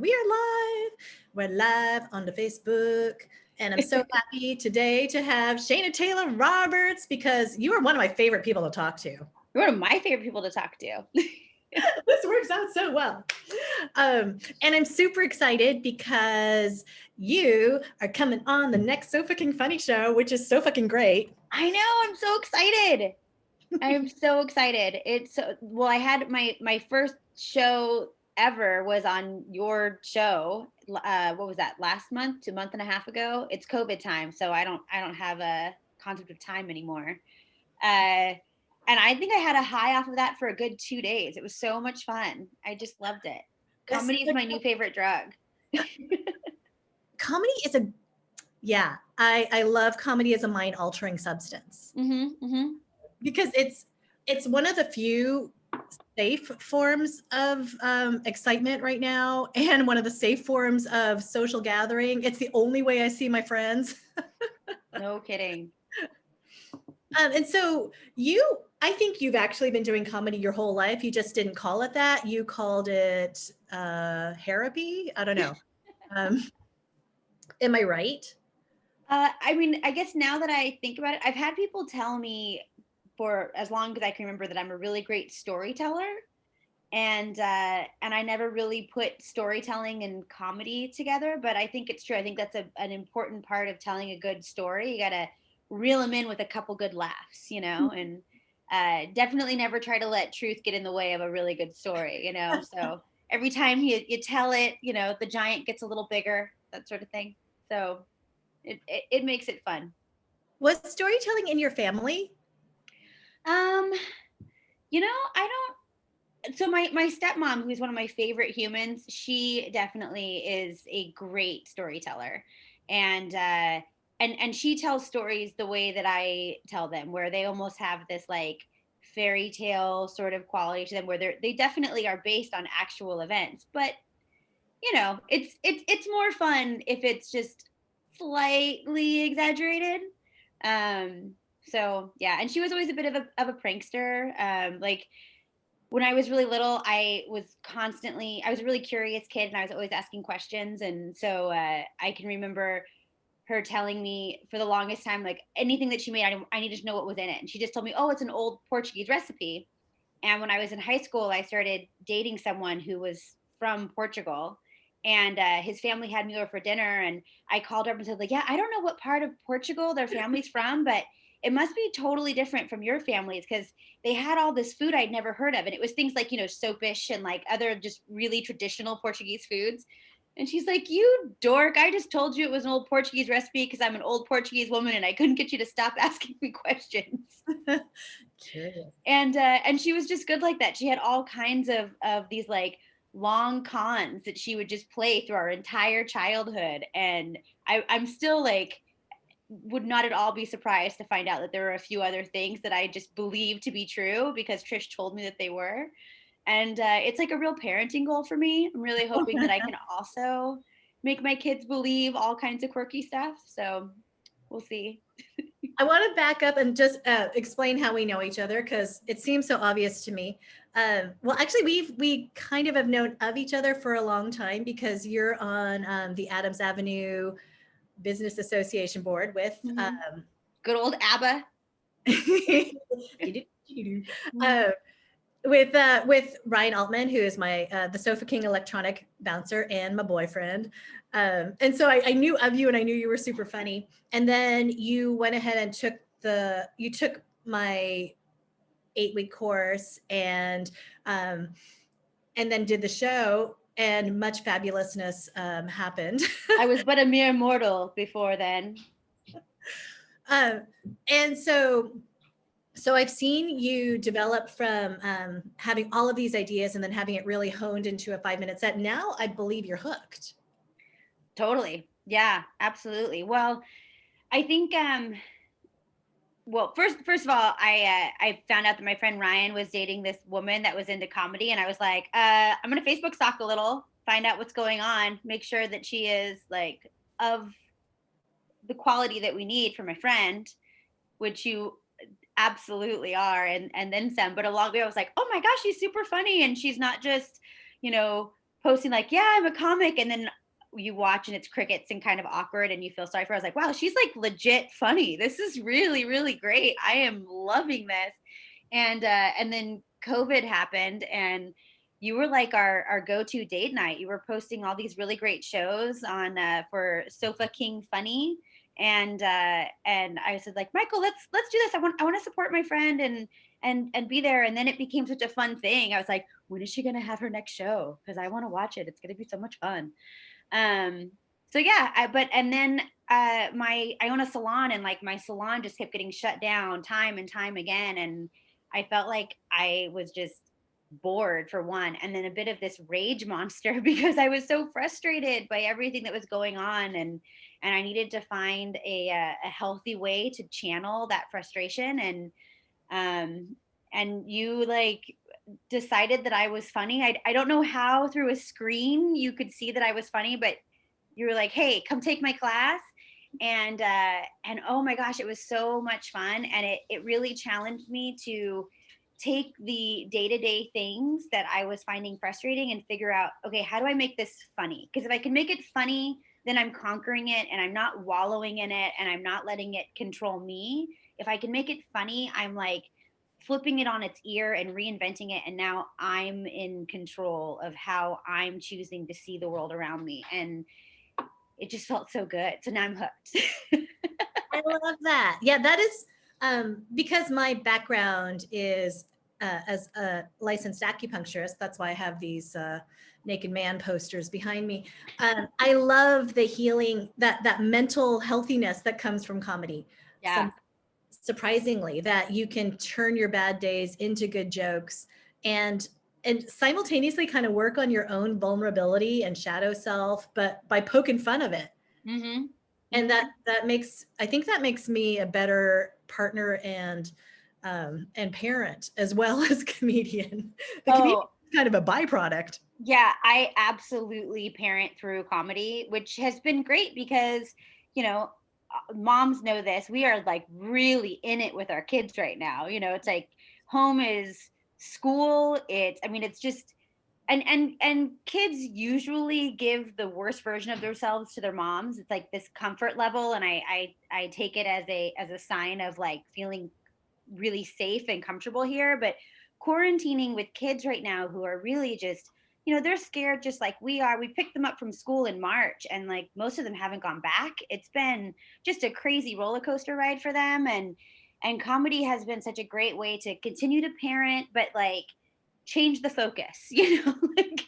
We are live. We're live on the Facebook. And I'm so happy today to have Shayna Taylor Roberts because you are one of my favorite people to talk to. You're one of my favorite people to talk to. This works out so well. And I'm super excited because you are coming on the next So Fucking Funny show, which is so fucking great. I know. I'm so excited. I am so excited. I had my first show ever was on your show. What was that? Last month, a month and a half ago. It's COVID time, so I don't have a concept of time anymore. And I think I had a high off of that for a good 2 days. It was so much fun. I just loved it. Comedy is my new favorite drug. Comedy is I love comedy as a mind altering substance. Because it's one of the few safe forms of excitement right now, and one of the safe forms of social gathering. It's the only way I see my friends. No kidding. And so I think you've actually been doing comedy your whole life. You just didn't call it that. You called it therapy. I don't know. Am I right? I mean, I guess now that I think about it, I've had people tell me for as long as I can remember that I'm a really great storyteller, and I never really put storytelling and comedy together. But I think it's true. I think that's an important part of telling a good story. You gotta reel them in with a couple good laughs, and definitely never try to let truth get in the way of a really good story, So every time you tell it, the giant gets a little bigger, that sort of thing. So it makes it fun. Was storytelling in your family? I don't. So my stepmom, who's one of my favorite humans, she definitely is a great storyteller, and she tells stories the way that I tell them, where they almost have this like fairy tale sort of quality to them, where they definitely are based on actual events, but it's more fun if it's just slightly exaggerated. So yeah, and she was always a bit of a prankster. Like when I was really little, I was a really curious kid, and I was always asking questions. And so I can remember her telling me for the longest time, like anything that she made, I needed to know what was in it. And she just told me, oh, it's an old Portuguese recipe. And when I was in high school, I started dating someone who was from Portugal. And his family had me over for dinner. And I called her up and said, like, yeah, I don't know what part of Portugal their family's from, but it must be totally different from your families, because they had all this food I'd never heard of. And it was things like, soapish and like other just really traditional Portuguese foods. And she's like, you dork, I just told you it was an old Portuguese recipe because I'm an old Portuguese woman and I couldn't get you to stop asking me questions. Curious. And she was just good like that. She had all kinds of these like long cons that she would just play through our entire childhood. And I'm still like, would not at all be surprised to find out that there were a few other things that I just believed to be true because Trish told me that they were. And it's like a real parenting goal for me. I'm really hoping that I can also make my kids believe all kinds of quirky stuff. So we'll see. I want to back up and just explain how we know each other, because it seems so obvious to me. Well, actually, we kind of have known of each other for a long time, because you're on the Adams Avenue Business Association board with good old ABBA. With Ryan Altman, who is my the Sofa King electronic bouncer and my boyfriend. And so I knew of you, and I knew you were super funny. And then you went ahead and took my 8-week course, and then did the show, and much fabulousness happened. I was but a mere mortal before then. And so I've seen you develop from having all of these ideas and then having it really honed into a 5-minute set. Now I believe you're hooked. Totally. Yeah, absolutely. Well, I think well, first of all, I found out that my friend Ryan was dating this woman that was into comedy, and I was like, I'm gonna Facebook stalk a little, find out what's going on, make sure that she is like of the quality that we need for my friend, which you absolutely are, and then some. But along the way I was like, oh my gosh, she's super funny, and she's not just posting like, yeah, I'm a comic. And then you watch and it's crickets and kind of awkward and you feel sorry for her. I was like, wow, she's like legit funny. This is really, really great. I am loving this. And then COVID happened and you were like our go-to date night. You were posting all these really great shows on for Sofa King Funny. And I said like, Michael, let's do this. I want to support my friend and be there. And then it became such a fun thing. I was like, when is she gonna have her next show? Because I want to watch it. It's gonna be so much fun. Um, so yeah, and then I own a salon and like my salon just kept getting shut down time and time again. And I felt like I was just bored for one, and then a bit of this rage monster because I was so frustrated by everything that was going on, and I needed to find a healthy way to channel that frustration. Um, and you like decided that I was funny. I don't know how through a screen you could see that I was funny, but you were like, hey, come take my class. And oh my gosh, it was so much fun. And it really challenged me to take the day-to-day things that I was finding frustrating and figure out, okay, how do I make this funny? Because if I can make it funny, then I'm conquering it and I'm not wallowing in it and I'm not letting it control me. If I can make it funny, I'm like flipping it on its ear and reinventing it. And now I'm in control of how I'm choosing to see the world around me. And it just felt so good. So now I'm hooked. I love that. Yeah, that is because my background is as a licensed acupuncturist. That's why I have these naked man posters behind me. I love the healing, that mental healthiness that comes from comedy. Yeah. Surprisingly, that you can turn your bad days into good jokes and simultaneously kind of work on your own vulnerability and shadow self, but by poking fun of it. Mm-hmm. And that makes, I think that makes me a better partner and parent as well as comedian. The comedian is kind of a byproduct. Yeah, I absolutely parent through comedy, which has been great because, you know, moms know this. We are like really in it with our kids right now. You know, it's like home is school. I mean, it's just and kids usually give the worst version of themselves to their moms. It's like this comfort level, and I take it as a sign of like feeling really safe and comfortable here. But quarantining with kids right now who are really just, you know, they're scared just like we are. We picked them up from school in March and like most of them haven't gone back. It's been just a crazy roller coaster ride for them. And comedy has been such a great way to continue to parent, but like change the focus, you know, like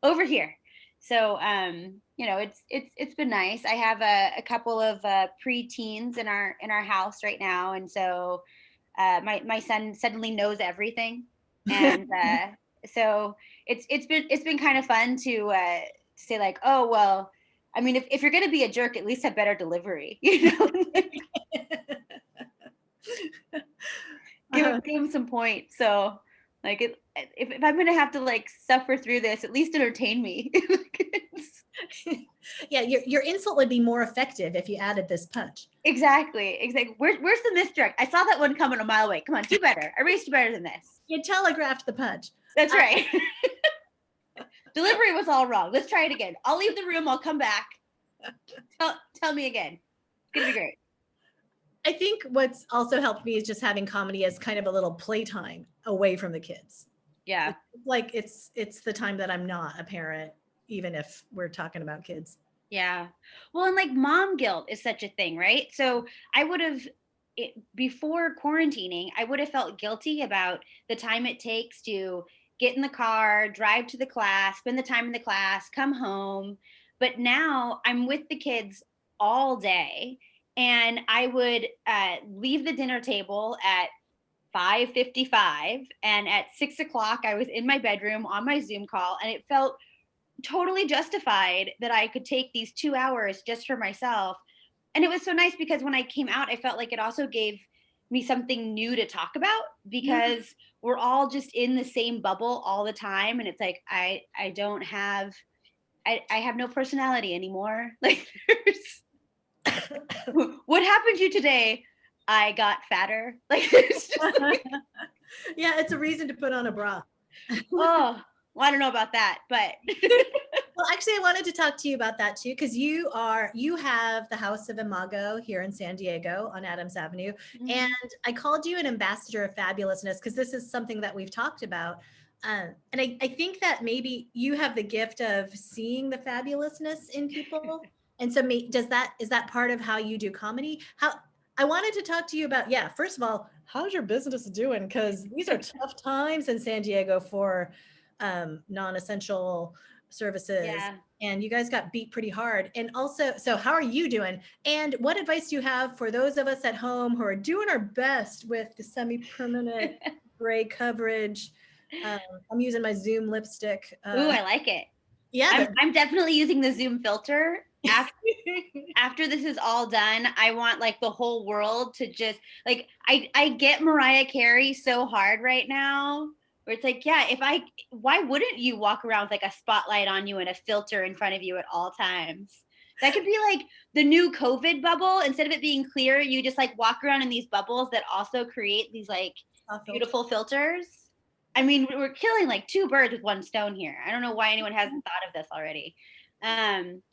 over here. So you know, it's been nice. I have a couple of preteens in our house right now, and so my son suddenly knows everything, and so it's been kind of fun to say like, oh well, I mean, if you're gonna be a jerk, at least have better delivery, you know. Give him some points. So like if I'm gonna have to like suffer through this, at least entertain me. Yeah, your insult would be more effective if you added this punch. Exactly. Where's the misdirect? I saw that one coming a mile away. Come on, do better. I raised you better than this. You telegraphed the punch. That's right. Delivery was all wrong. Let's try it again. I'll leave the room. I'll come back. Tell me again. It's gonna be great. I think what's also helped me is just having comedy as kind of a little playtime away from the kids. Yeah. Like it's the time that I'm not a parent, even if we're talking about kids. Yeah. Well, and like mom guilt is such a thing, right? So I would have, before quarantining, I would have felt guilty about the time it takes to get in the car, drive to the class, spend the time in the class, come home. But now I'm with the kids all day, and I would leave the dinner table at 5:55, and at 6 o'clock I was in my bedroom on my Zoom call, and it felt totally justified that I could take these 2 hours just for myself. And it was so nice because when I came out, I felt like it also gave me something new to talk about because we're all just in the same bubble all the time. And it's like, I don't have, I have no personality anymore. Like what happened to you today? I got fatter. Like, it's just like, yeah, it's a reason to put on a bra. oh, Well, I don't know about that, but Well, actually, I wanted to talk to you about that too, because you have the House of Imago here in San Diego on Adams Avenue. And Mhm. I called you an ambassador of fabulousness because this is something that we've talked about. And I think that maybe you have the gift of seeing the fabulousness in people. And so is that part of how you do comedy? How I wanted to talk to you about, yeah, first of all, how's your business doing? Because these are tough times in San Diego for non-essential services, Yeah. and you guys got beat pretty hard. And also, so how are you doing? And what advice do you have for those of us at home who are doing our best with the semi-permanent gray coverage? Um, I'm using my Zoom lipstick. Ooh, I like it. Yeah, I'm definitely using the Zoom filter. After this is all done, I want like the whole world to just like I get Mariah Carey so hard right now. Where it's like, yeah, why wouldn't you walk around with like a spotlight on you and a filter in front of you at all times? That could be like the new COVID bubble. Instead of it being clear, you just like walk around in these bubbles that also create these like filter. beautiful filters. I mean, we're killing like two birds with one stone here. I don't know why anyone hasn't thought of this already. Um,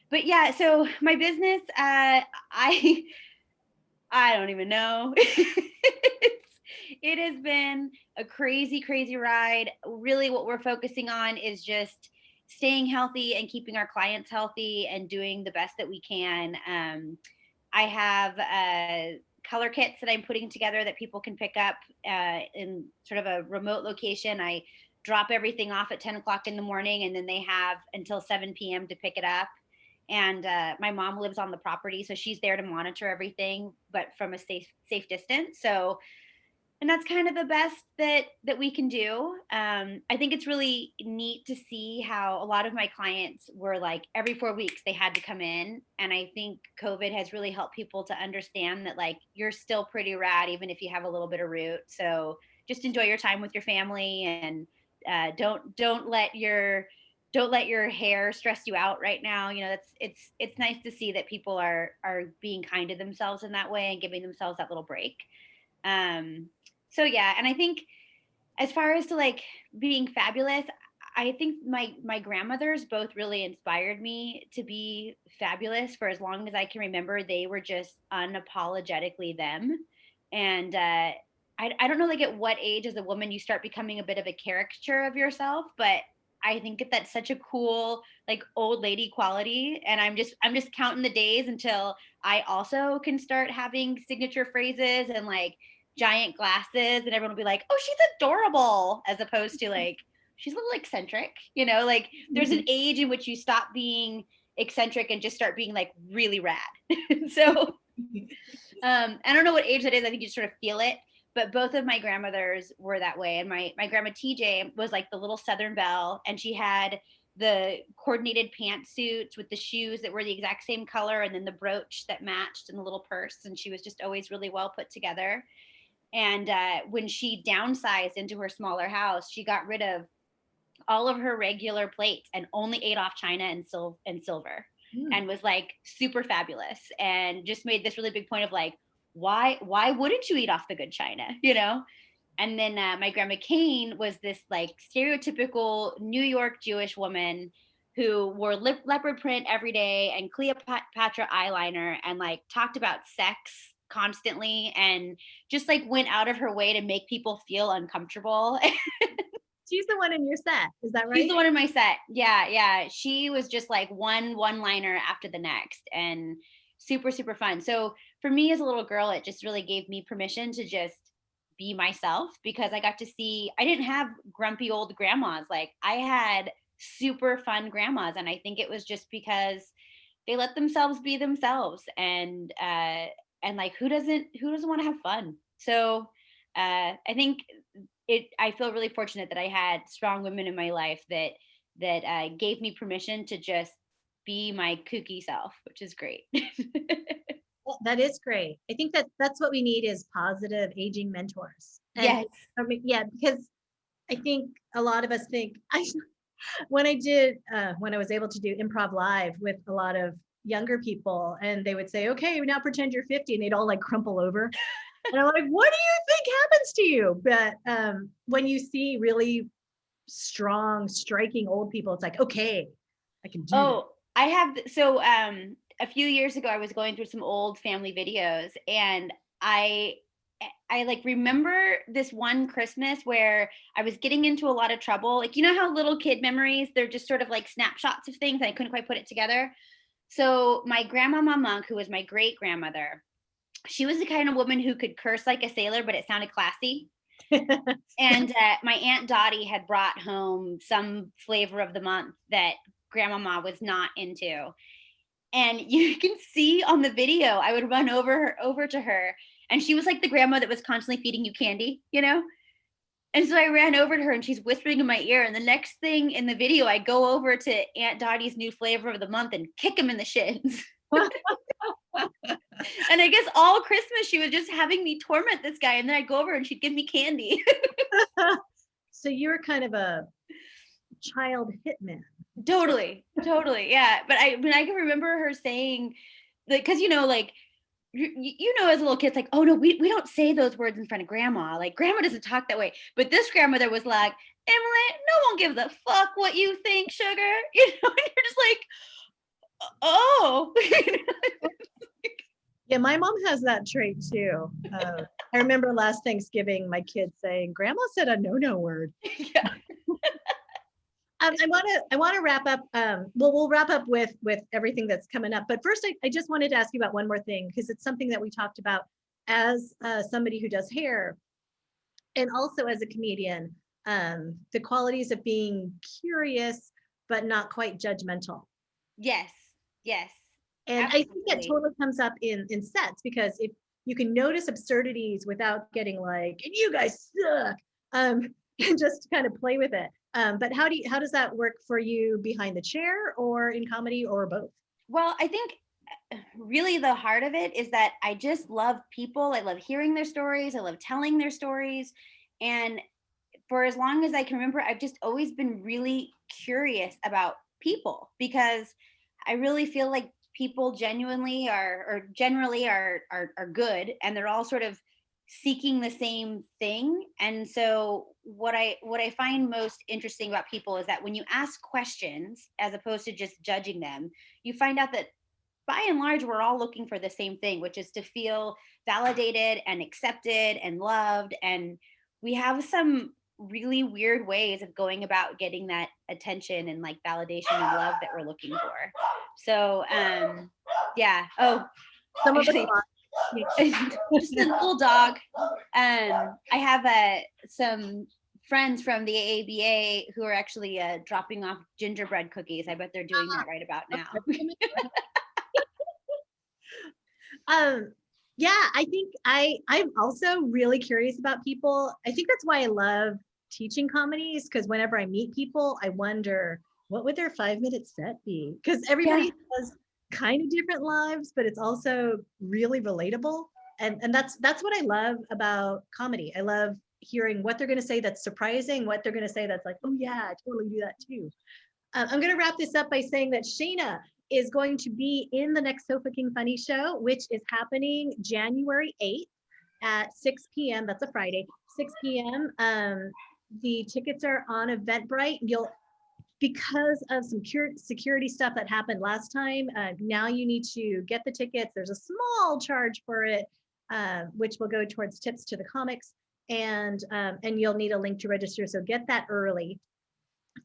but yeah, so my business, I I don't even know. It has been a crazy, crazy ride. Really, what we're focusing on is just staying healthy and keeping our clients healthy and doing the best that we can. I have color kits that I'm putting together that people can pick up in sort of a remote location. I drop everything off at 10 o'clock in the morning, and then they have until 7 p.m. to pick it up. And my mom lives on the property, so she's there to monitor everything, but from a safe distance. So, and that's kind of the best that we can do. I think it's really neat to see how a lot of my clients were like every 4 weeks they had to come in, and I think COVID has really helped people to understand that like you're still pretty rad even if you have a little bit of root. So just enjoy your time with your family, and don't let your hair stress you out right now. You know, it's nice to see that people are being kind to themselves in that way and giving themselves that little break. Um, so yeah, and I think as far as to like being fabulous, I think my grandmothers both really inspired me to be fabulous. For as long as I can remember, they were just unapologetically them. And I don't know like at what age as a woman you start becoming a bit of a caricature of yourself, but I think that that's such a cool like old lady quality, and I'm just counting the days until I also can start having signature phrases and like giant glasses, and everyone will be like, "Oh, she's adorable," as opposed to like, "She's a little eccentric." You know, like there's an age in which you stop being eccentric and just start being like really rad. So I don't know what age that is. I think you sort of feel it. But both of my grandmothers were that way. And my grandma TJ was like the little Southern belle, and she had the coordinated pantsuits with the shoes that were the exact same color, and then the brooch that matched, and the little purse. And she was just always really well put together. And when she downsized into her smaller house, she got rid of all of her regular plates and only ate off china and silver, Mm. and was like super fabulous, and just made this really big point of like, why wouldn't you eat off the good china, you know? And then my grandma Kane was this like stereotypical New York Jewish woman who wore leopard print every day and Cleopatra eyeliner, and like talked about sex constantly, and just like went out of her way to make people feel uncomfortable. She's the one in your set, is that She's right? the one in my set. Yeah, yeah. She was just like one liner after the next, and super, super fun. So for me as a little girl, it just really gave me permission to just be myself, because I got to see I didn't have grumpy old grandmas. Like I had super fun grandmas. And I think it was just because they let themselves be themselves. And like who doesn't want to have fun? So I think I feel really fortunate that I had strong women in my life that gave me permission to just be my kooky self, which is great. Well, that is great. I think that's what we need is positive aging mentors. And Yes. I mean, yeah, because I think a lot of us think when I did when I was able to do improv live with a lot of younger people, and they would say, "Okay, now pretend you're 50," and they'd all like crumple over. And I'm like, "What do you think happens to you?" But when you see really strong, striking old people, it's like, okay, I can do this. Oh, I have so a few years ago I was going through some old family videos, and I like remember this one Christmas where I was getting into a lot of trouble. Like, you know how little kid memories, they're just sort of like snapshots of things and I couldn't quite put it together. So my grandmama Monk, who was my great grandmother, she was the kind of woman who could curse like a sailor, but it sounded classy. And my Aunt Dottie had brought home some flavor of the month that grandmama was not into. And you can see on the video, I would run over to her, and she was like the grandma that was constantly feeding you candy, you know? And so I ran over to her and she's whispering in my ear. And the next thing in the video, I go over to Aunt Dottie's new flavor of the month and kick him in the shins. And I guess all Christmas she was just having me torment this guy, and then I'd go over and she'd give me candy. So you're kind of a child hitman. Totally, yeah. But I can remember her saying, like, because like you know, as a little kid, it's like, oh no, we don't say those words in front of grandma. Like, grandma doesn't talk that way. But this grandmother was like, Emily, no one gives a fuck what you think, sugar. You know, and you're just like, oh. Yeah, my mom has that trait too. I remember last Thanksgiving, my kids saying, "Grandma said a no word." Yeah. I want to wrap up. We'll wrap up with everything that's coming up. But first, I just wanted to ask you about one more thing, because it's something that we talked about as somebody who does hair, and also as a comedian. The qualities of being curious but not quite judgmental. Yes. And Absolutely. I think that totally comes up in sets, because if you can notice absurdities without getting like, and you guys suck, and just kind of play with it. But how does that work for you behind the chair or in comedy, or both? Well, I think really the heart of it is that I just love people. I love hearing their stories. I love telling their stories. And for as long as I can remember, I've just always been really curious about people, because I really feel like people genuinely are, or generally are good, and they're all sort of seeking the same thing. And so what I find most interesting about people is that when you ask questions as opposed to just judging them, you find out that by and large we're all looking for the same thing, which is to feel validated and accepted and loved. And we have some really weird ways of going about getting that attention and like validation and love that we're looking for. So yeah. Oh, Some of actually, just a little dog. I have some friends from the AABA who are actually dropping off gingerbread cookies. I bet they're doing that right about now. Yeah, I think I'm also really curious about people. I think that's why I love teaching comedies, because whenever I meet people, I wonder, what would their 5-minute set be? Because everybody has kind of different lives, but it's also really relatable. And that's what I love about comedy. I love hearing what they're going to say that's surprising, what they're going to say that's like, oh yeah, I totally do that too. I'm going to wrap this up by saying that Shayna is going to be in the next Sofa King Funny Show, which is happening January 8th at 6 p.m. That's a Friday, 6 p.m. The tickets are on Eventbrite. Because of some security stuff that happened last time, now you need to get the tickets. There's a small charge for it, which will go towards tips to the comics, and you'll need a link to register. So get that early.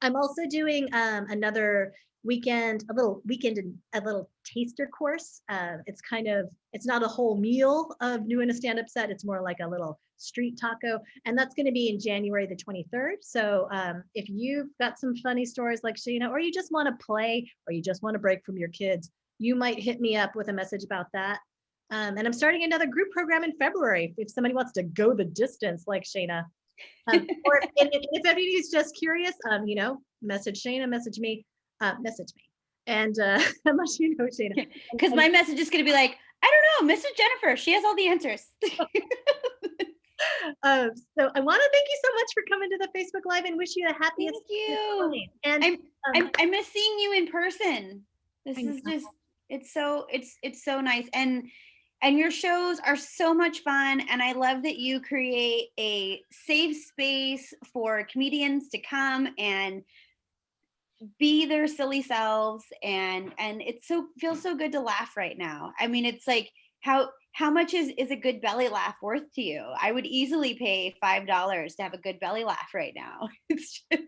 I'm also doing another weekend, a little taster course. It's not a whole meal of doing a stand-up set. It's more like a little street taco. And that's going to be in January the 23rd. So if you've got some funny stories like Shayna, or you just want to play, or you just want to break from your kids, you might hit me up with a message about that. And I'm starting another group program in February if somebody wants to go the distance like Shayna. Or if anybody's just curious, message Shayna, message me, and unless you know Shayna. Because my message is going to be like, I don't know, Mrs. Jennifer, she has all the answers. So I want to thank you so much for coming to the Facebook Live and wish you the happiest. Thank you. And I miss seeing you in person. This is just, it's so nice. And And your shows are so much fun. And I love that you create a safe space for comedians to come and be their silly selves. And it's so feels so good to laugh right now. I mean, it's like how much is a good belly laugh worth to you? I would easily pay $5 to have a good belly laugh right now. It's just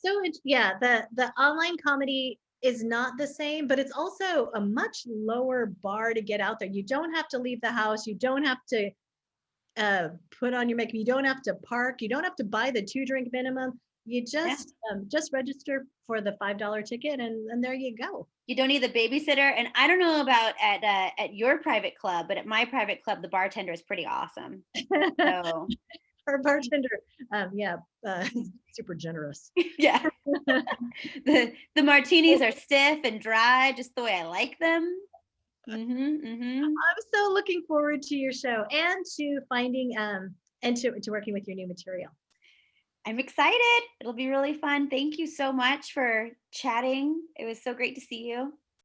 So yeah, the online comedy is not the same, but it's also a much lower bar to get out there. You don't have to leave the house. You don't have to put on your makeup. You don't have to park. You don't have to buy the 2 drink minimum. You yeah. just register for the $5 ticket, and there you go. You don't need the babysitter. And I don't know about at your private club, but at my private club, the bartender is pretty awesome. So Our bartender, yeah, super generous. yeah, the martinis are stiff and dry, just the way I like them. I'm so looking forward to your show and to finding and to working with your new material. I'm excited. It'll be really fun. Thank you so much for chatting. It was so great to see you.